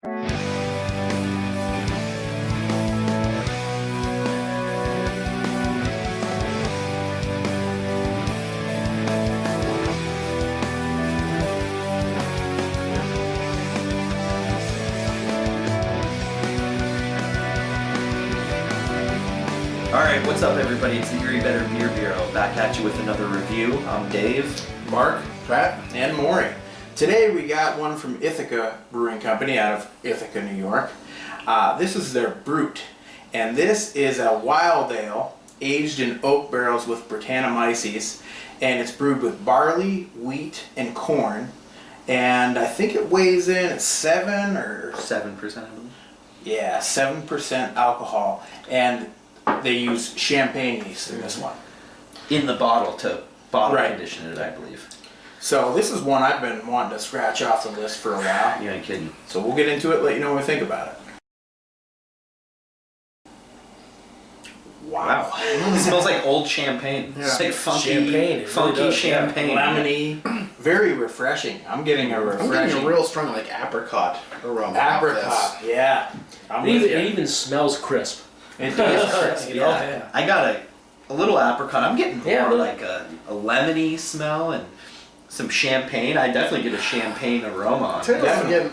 Alright, what's up everybody? It's the Erie Better Beer Bureau, back at you with another review. I'm Dave. Mark, Pat, and Maury. Today we got one from Ithaca Brewing Company out of Ithaca, New York. This is their brewed, and this is a wild ale aged in oak barrels with brettanomyces, and it's brewed with barley, wheat, and corn. And I think it weighs in at 7%, I believe. Yeah, 7% alcohol, and they use champagne yeast in this one. In the bottle to bottle condition it, I believe. So this is one I've been wanting to scratch off the list for a while. You ain't kidding. So we'll get into it, let you know what we think about it. Wow. It smells like old champagne. Yeah. It's like funky really champagne. Lemony, very refreshing. I'm getting a refreshing. I'm getting a real strong like apricot aroma. apricot. Yeah. It even smells crisp. It does crisp. Yeah. I got a little apricot. I'm getting more Yeah, like a lemony smell and some champagne. I definitely get a champagne aroma on it.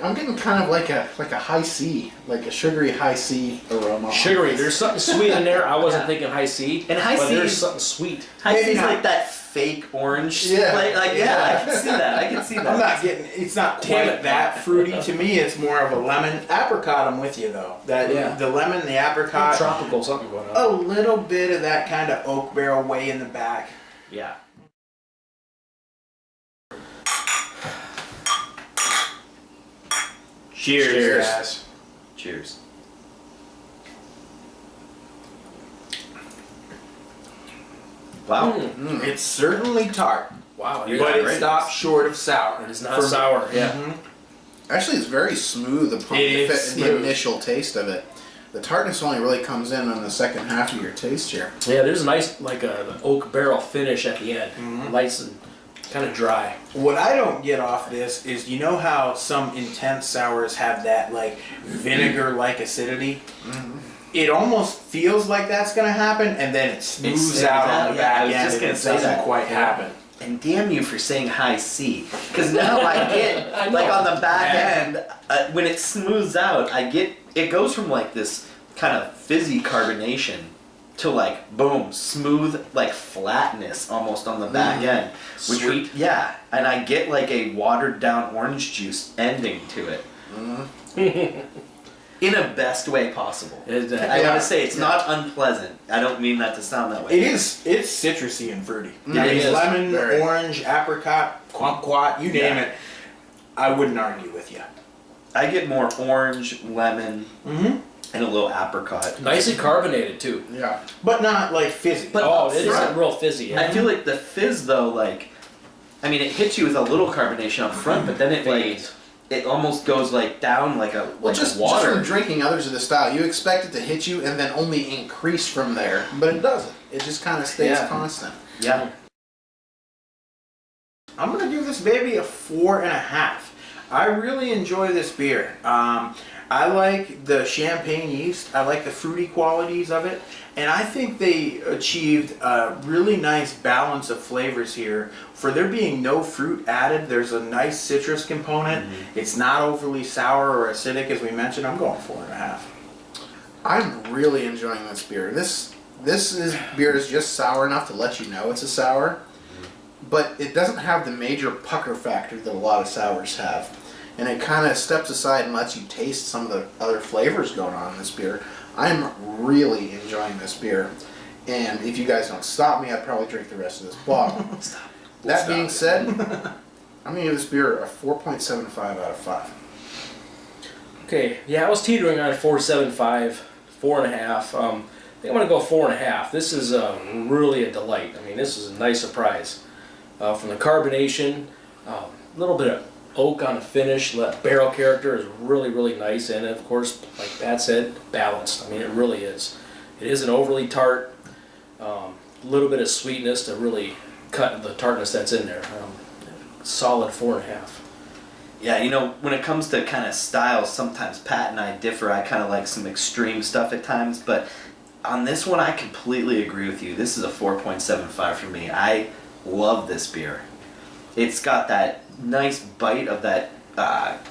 I'm getting kind of like a high C, like a sugary high C aroma. Sugary. There's something sweet in there. I wasn't thinking high C, And high but C, there's something sweet. high C is like that fake orange. Yeah. I can see that. I can see that. I'm not getting, it's not quite that fruity to me. It's more of a lemon. Apricot, I'm with you though. The lemon, the apricot. Tropical something going on. A little bit of that kind of oak barrel way in the back. Yeah. Cheers. Cheers. Wow. It's certainly tart, Wow. but it stops short of sour. It is not sour. Yeah. Actually, it's very smooth upon the initial taste of it. The tartness only really comes in on the second half of your taste here. Yeah. There's a nice like a oak barrel finish at the end. Nice and kind of dry. What I don't get off this is, you know how some intense sours have that like vinegar-like acidity? It almost feels like that's going to happen, and then it smooths out on the back end, and it doesn't quite happen. And damn you for saying high C, because now I get like on the back end when it smooths out, it goes from like this kind of fizzy carbonation to like boom, smooth like flatness almost on the back end. Sweet. And I get like a watered down orange juice ending to it. In a best way possible. I want to say it's not unpleasant. I don't mean that to sound that way. It's citrusy and fruity. It is. Lemon, orange, apricot, kumquat, you name it. I wouldn't argue with you. I get more orange, lemon, and a little apricot. Nicely carbonated too. Yeah. But not like fizzy. But It isn't real fizzy. Yeah. I feel like the fizz though, it hits you with a little carbonation up front, but then it Fades. it almost goes like down like a Just water. from drinking others of the style, you expect it to hit you and then only increase from there, but it doesn't. It just kind of stays constant. Yeah. I'm going to give this baby a 4.5. I really enjoy this beer. I like the champagne yeast. I like the fruity qualities of it. And I think they achieved a really nice balance of flavors here. For there being no fruit added, there's a nice citrus component. It's not overly sour or acidic, as we mentioned. I'm going 4.5. I'm really enjoying this beer. Beer is just sour enough to let you know it's a sour, but it doesn't have the major pucker factor that a lot of sours have. And it kind of steps aside and lets you taste some of the other flavors going on in this beer. I'm really enjoying this beer. And if you guys don't stop me, I'd probably drink the rest of this bottle. That being said, I'm going to give this beer a 4.75 out of 5. Okay. Yeah, I was teetering on 4.75, 4.5. I think I'm going to go 4.5. This is really a delight. I mean, this is a nice surprise. From the carbonation, a little bit of oak on the finish. The barrel character is really, really nice, and of course, like Pat said, balanced. I mean, it really is. It isn't overly tart. A little bit of sweetness to really cut the tartness that's in there. Solid 4.5. Yeah, you know, when it comes to kind of styles, sometimes Pat and I differ. I kind of like some extreme stuff at times, but on this one, I completely agree with you. This is a 4.75 for me. I love this beer. It's got that nice bite of that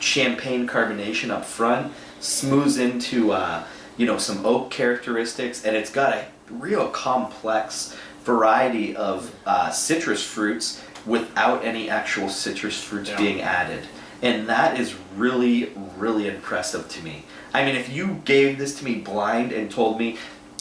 champagne carbonation up front, smooths into some oak characteristics, and it's got a real complex variety of citrus fruits without any actual citrus fruits being added. And that is really, really impressive to me. I mean, if you gave this to me blind and told me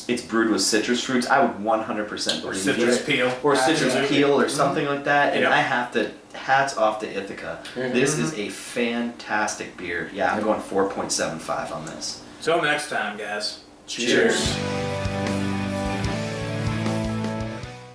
it's brewed with citrus fruits, I would 100% believe citrus it. peel. Or citrus Absolutely. peel or something like that. And Yep. I have to, hats off to Ithaca. This is a fantastic beer. Yeah, I'm going 4.75 on this. Till next time, guys. Cheers.